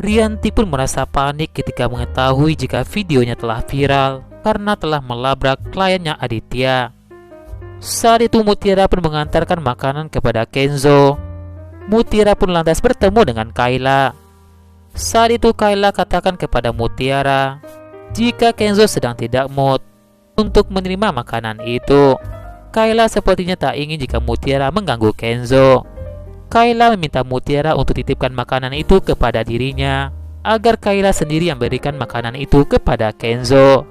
Rianti pun merasa panik ketika mengetahui jika videonya telah viral karena telah melabrak kliennya Aditya. Saat itu Mutiara pun mengantarkan makanan kepada Kenzo. Mutiara pun lantas bertemu dengan Kayla. Saat itu Kayla katakan kepada Mutiara jika Kenzo sedang tidak mood untuk menerima makanan itu. Kayla sepertinya tak ingin jika Mutiara mengganggu Kenzo. Kayla meminta Mutiara untuk titipkan makanan itu kepada dirinya agar Kayla sendiri yang berikan makanan itu kepada Kenzo.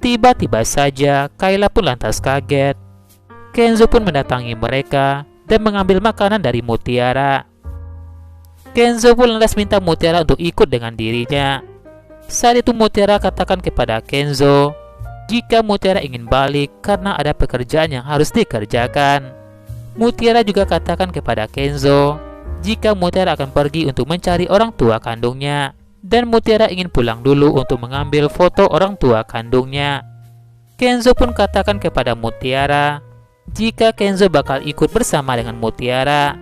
Tiba-tiba saja Kayla pun lantas kaget. Kenzo pun mendatangi mereka dan mengambil makanan dari Mutiara. Kenzo pun lantas minta Mutiara untuk ikut dengan dirinya. Saat itu Mutiara katakan kepada Kenzo jika Mutiara ingin balik karena ada pekerjaan yang harus dikerjakan. Mutiara juga katakan kepada Kenzo jika Mutiara akan pergi untuk mencari orang tua kandungnya, dan Mutiara ingin pulang dulu untuk mengambil foto orang tua kandungnya. Kenzo pun katakan kepada Mutiara jika Kenzo bakal ikut bersama dengan Mutiara.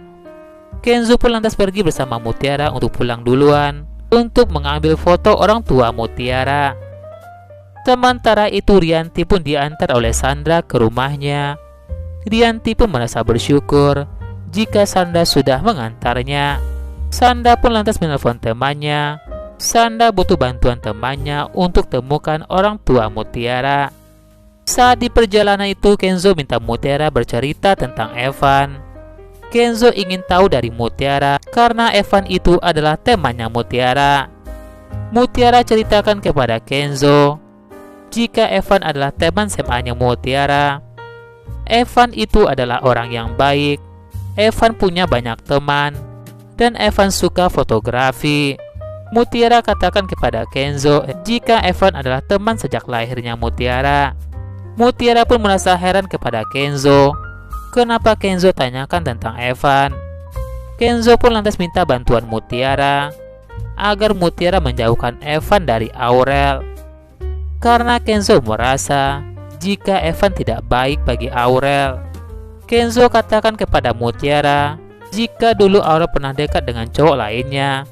Kenzo pun lantas pergi bersama Mutiara untuk pulang duluan untuk mengambil foto orang tua Mutiara. Sementara itu Rianti pun diantar oleh Sandra ke rumahnya. Rianti pun merasa bersyukur jika Sandra sudah mengantarnya. Sandra pun lantas menelpon temannya. Sandra butuh bantuan temannya untuk temukan orang tua Mutiara. Saat di perjalanan itu Kenzo minta Mutiara bercerita tentang Evan. Kenzo ingin tahu dari Mutiara karena Evan itu adalah temannya Mutiara. Mutiara ceritakan kepada Kenzo jika Evan adalah teman SMA-nya Mutiara. Evan itu adalah orang yang baik. Evan punya banyak teman dan Evan suka fotografi. Mutiara katakan kepada Kenzo jika Evan adalah teman sejak lahirnya Mutiara. Mutiara pun merasa heran kepada Kenzo. Kenapa Kenzo tanyakan tentang Evan? Kenzo pun lantas minta bantuan Mutiara agar Mutiara menjauhkan Evan dari Aurel. Karena Kenzo merasa jika Evan tidak baik bagi Aurel. Kenzo katakan kepada Mutiara jika dulu Aurel pernah dekat dengan cowok lainnya.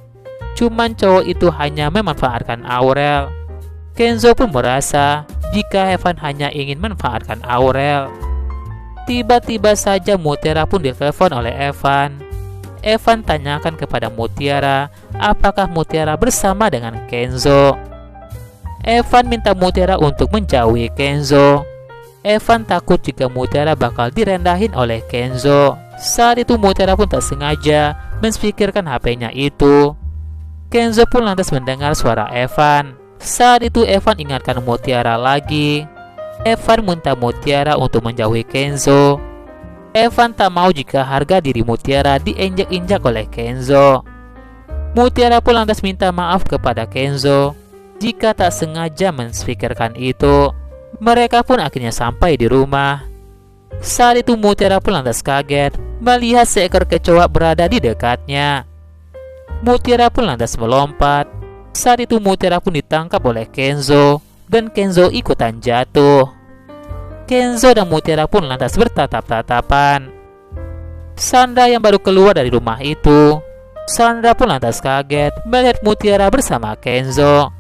Cuman cowok itu hanya memanfaatkan Aurel. Kenzo pun merasa jika Evan hanya ingin memanfaatkan Aurel. Tiba-tiba saja Mutiara pun ditelepon oleh Evan. Evan tanyakan kepada Mutiara apakah Mutiara bersama dengan Kenzo. Evan minta Mutiara untuk menjauhi Kenzo. Evan takut jika Mutiara bakal direndahin oleh Kenzo. Saat itu Mutiara pun tak sengaja menspikirkan HP-nya itu. Kenzo pun lantas mendengar suara Evan. Saat itu Evan ingatkan Mutiara lagi. Evan minta Mutiara untuk menjauhi Kenzo. Evan tak mau jika harga diri Mutiara diinjak-injak oleh Kenzo. Mutiara pun lantas minta maaf kepada Kenzo jika tak sengaja menspikirkan itu. Mereka pun akhirnya sampai di rumah. Saat itu Mutiara pun lantas kaget melihat seekor kecoa berada di dekatnya. Mutiara pun lantas melompat. Saat itu Mutiara pun ditangkap oleh Kenzo dan Kenzo ikutan jatuh. Kenzo dan Mutiara pun lantas bertatap-tatapan. Sandra yang baru keluar dari rumah itu, Sandra pun lantas kaget melihat Mutiara bersama Kenzo.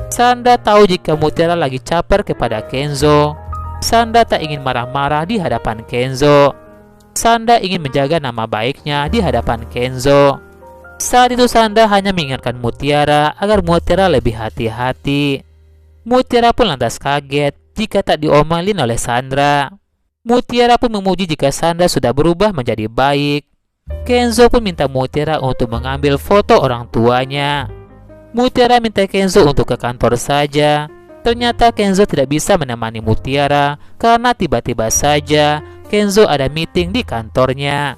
Sandra tahu jika Mutiara lagi caper kepada Kenzo. Sandra tak ingin marah-marah di hadapan Kenzo. Sandra ingin menjaga nama baiknya di hadapan Kenzo. Saat itu Sandra hanya mengingatkan Mutiara agar Mutiara lebih hati-hati. Mutiara pun lantas kaget jika tak diomelin oleh Sandra. Mutiara pun memuji jika Sandra sudah berubah menjadi baik. Kenzo pun minta Mutiara untuk mengambil foto orang tuanya. Mutiara minta Kenzo untuk ke kantor saja. Ternyata Kenzo tidak bisa menemani Mutiara karena tiba-tiba saja Kenzo ada meeting di kantornya.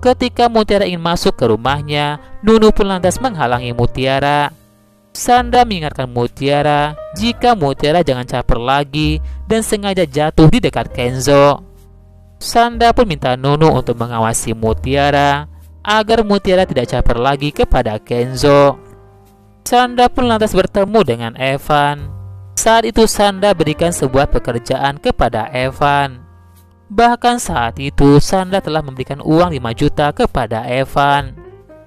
Ketika Mutiara ingin masuk ke rumahnya, Nunu pun lantas menghalangi Mutiara. Sandra mengingatkan Mutiara jika Mutiara jangan caper lagi dan sengaja jatuh di dekat Kenzo. Sandra pun minta Nunu untuk mengawasi Mutiara agar Mutiara tidak caper lagi kepada Kenzo. Sandra pun lantas bertemu dengan Evan. Saat itu Sandra berikan sebuah pekerjaan kepada Evan. Bahkan saat itu Sandra telah memberikan uang 5 juta kepada Evan.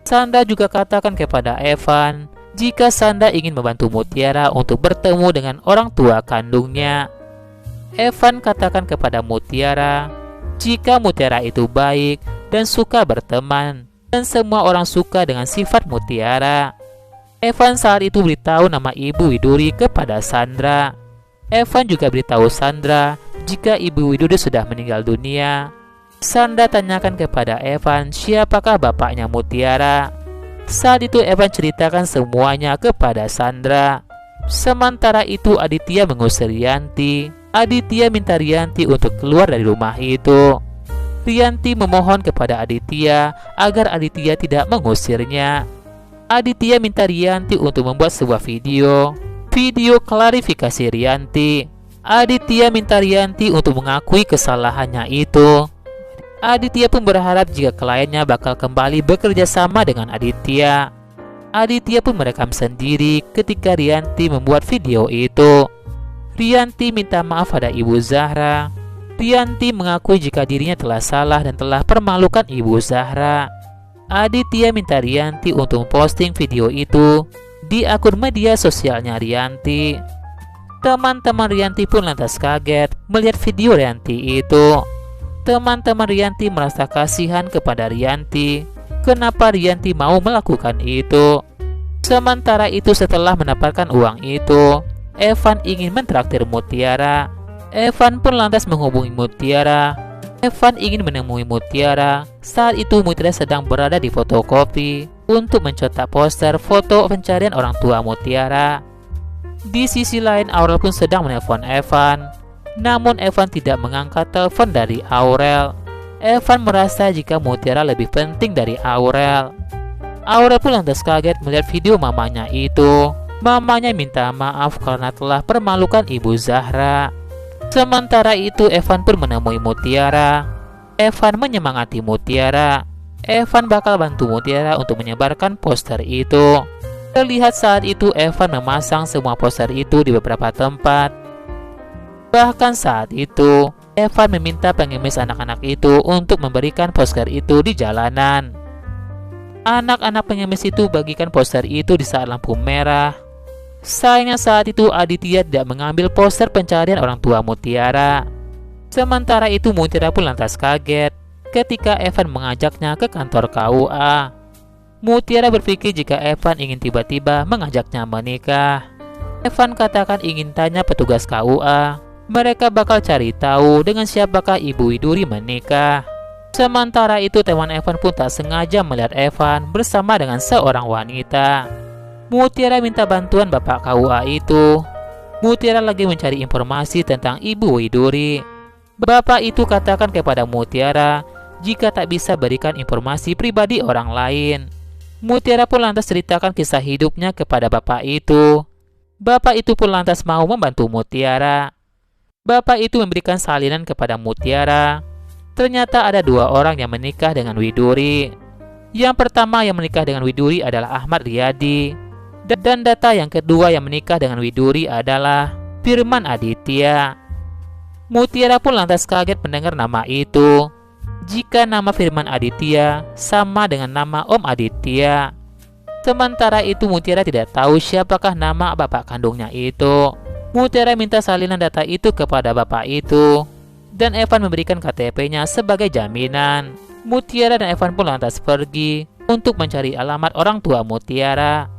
Sandra juga katakan kepada Evan jika Sandra ingin membantu Mutiara untuk bertemu dengan orang tua kandungnya. Evan katakan kepada Mutiara jika Mutiara itu baik dan suka berteman, dan semua orang suka dengan sifat Mutiara. Evan saat itu beritahu nama Ibu Widuri kepada Sandra. Evan juga beritahu Sandra jika Ibu Widuri sudah meninggal dunia. Sandra tanyakan kepada Evan siapakah bapaknya Mutiara. Saat itu Evan ceritakan semuanya kepada Sandra. Sementara itu Aditya mengusir Rianti. Aditya minta Rianti untuk keluar dari rumah itu. Rianti memohon kepada Aditya agar Aditya tidak mengusirnya. Aditya minta Rianti untuk membuat sebuah video klarifikasi Rianti. Aditya minta Rianti untuk mengakui kesalahannya itu. Aditya pun berharap jika kliennya bakal kembali bekerja sama dengan Aditya. Aditya pun merekam sendiri ketika Rianti membuat video itu. Rianti minta maaf pada Ibu Zahra. Rianti mengakui jika dirinya telah salah dan telah permalukan Ibu Zahra. Aditya minta Rianti untuk memposting video itu di akun media sosialnya Rianti. Teman-teman Rianti pun lantas kaget melihat video Rianti itu. Teman-teman Rianti merasa kasihan kepada Rianti. Kenapa Rianti mau melakukan itu? Sementara itu setelah mendapatkan uang itu, Evan ingin mentraktir Mutiara. Evan pun lantas menghubungi Mutiara. Evan ingin menemui Mutiara. Saat itu Mutiara sedang berada di fotokopi untuk mencetak poster foto pencarian orang tua Mutiara. Di sisi lain Aurel pun sedang menelpon Evan. Namun Evan tidak mengangkat telepon dari Aurel. Evan merasa jika Mutiara lebih penting dari Aurel. Aurel pun lantas kaget melihat video mamanya itu. Mamanya minta maaf karena telah permalukan Ibu Zahra. Sementara itu Evan pun menemui Mutiara. Evan menyemangati Mutiara. Evan bakal bantu Mutiara untuk menyebarkan poster itu. Terlihat saat itu Evan memasang semua poster itu di beberapa tempat. Bahkan saat itu Evan meminta pengemis anak-anak itu untuk memberikan poster itu di jalanan. Anak-anak pengemis itu bagikan poster itu di saat lampu merah. Sayangnya saat itu Aditya tidak mengambil poster pencarian orang tua Mutiara. Sementara itu Mutiara pun lantas kaget ketika Evan mengajaknya ke kantor KUA. Mutiara berpikir jika Evan ingin tiba-tiba mengajaknya menikah. Evan katakan ingin tanya petugas KUA. Mereka bakal cari tahu dengan siapakah Ibu Widuri menikah. Sementara itu teman Evan pun tak sengaja melihat Evan bersama dengan seorang wanita. Mutiara minta bantuan bapak KUA itu. Mutiara lagi mencari informasi tentang Ibu Widuri. Bapak itu katakan kepada Mutiara jika tak bisa berikan informasi pribadi orang lain. Mutiara pun lantas ceritakan kisah hidupnya kepada bapak itu. Bapak itu pun lantas mau membantu Mutiara. Bapak itu memberikan salinan kepada Mutiara. Ternyata ada dua orang yang menikah dengan Widuri. Yang pertama yang menikah dengan Widuri adalah Ahmad Riyadi. Dan data yang kedua yang menikah dengan Widuri adalah Firman Aditya. Mutiara pun lantas kaget mendengar nama itu. Jika nama Firman Aditya sama dengan nama Om Aditya. Sementara itu Mutiara tidak tahu siapakah nama bapak kandungnya itu. Mutiara minta salinan data itu kepada bapak itu. Dan Evan memberikan KTP-nya sebagai jaminan. Mutiara dan Evan pun lantas pergi untuk mencari alamat orang tua Mutiara.